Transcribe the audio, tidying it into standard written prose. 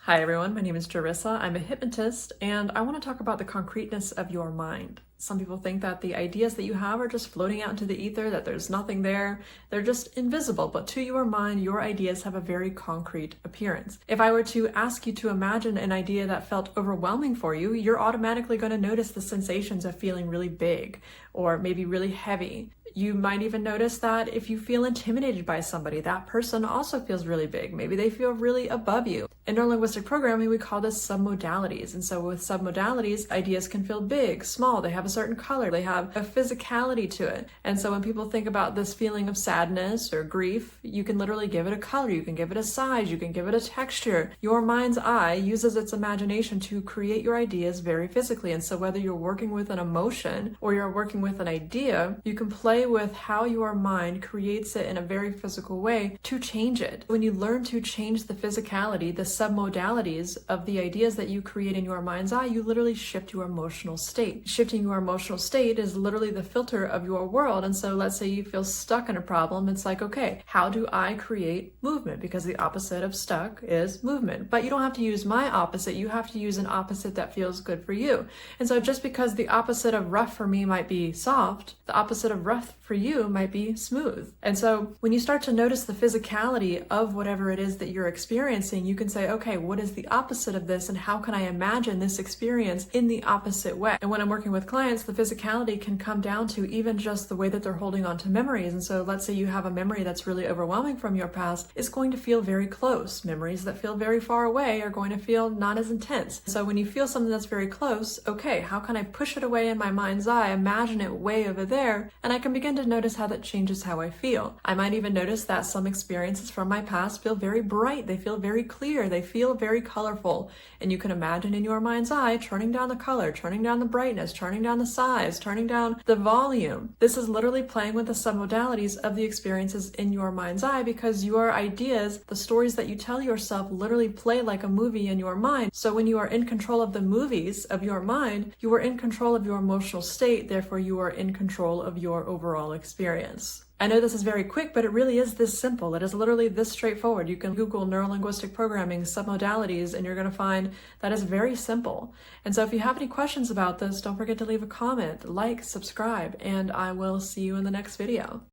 Hi everyone, my name is Jerissa. I'm a hypnotist and I want to talk about the concreteness of your mind. Some people think that the ideas that you have are just floating out into the ether, that there's nothing there. They're just invisible, but to your mind, your ideas have a very concrete appearance. If I were to ask you to imagine an idea that felt overwhelming for you, you're automatically going to notice the sensations of feeling really big or maybe really heavy. You might even notice that if you feel intimidated by somebody, that person also feels really big. Maybe they feel really above you. In neurolinguistic programming, we call this submodalities. And so with submodalities, ideas can feel big, small, they have a certain color, they have a physicality to it. And so when people think about this feeling of sadness or grief, you can literally give it a color, you can give it a size, you can give it a texture. Your mind's eye uses its imagination to create your ideas very physically. And so whether you're working with an emotion or you're working with an idea, you can play with how your mind creates it in a very physical way to change it. When you learn to change the physicality, the submodalities of the ideas that you create in your mind's eye, you literally shift your emotional state. Shifting your emotional state is literally the filter of your world. And so let's say you feel stuck in a problem. It's like, okay, how do I create movement? Because the opposite of stuck is movement. But you don't have to use my opposite. You have to use an opposite that feels good for you. And so just because the opposite of rough for me might be soft, the opposite of rough for you might be smooth. And so when you start to notice the physicality of whatever it is that you're experiencing, you can say, okay, what is the opposite of this and how can I imagine this experience in the opposite way? And when I'm working with clients, the physicality can come down to even just the way that they're holding on to memories. And so let's say you have a memory that's really overwhelming from your past, it's going to feel very close. Memories that feel very far away are going to feel not as intense. So when you feel something that's very close, okay, how can I push it away in my mind's eye, imagine it way over there, and I can begin to notice how that changes how I feel. I might even notice that some experiences from my past feel very bright, they feel very clear, they feel very colorful, and you can imagine in your mind's eye turning down the color, turning down the brightness, turning down the size, turning down the volume. This is literally playing with the submodalities of the experiences in your mind's eye because your ideas, the stories that you tell yourself, literally play like a movie in your mind. So when you are in control of the movies of your mind, you are in control of your emotional state, therefore you are in control of your overall experience. I know this is very quick, but it really is this simple. It is literally this straightforward. You can Google neurolinguistic programming, submodalities, and you're going to find that is very simple. And so if you have any questions about this, don't forget to leave a comment, like, subscribe, and I will see you in the next video.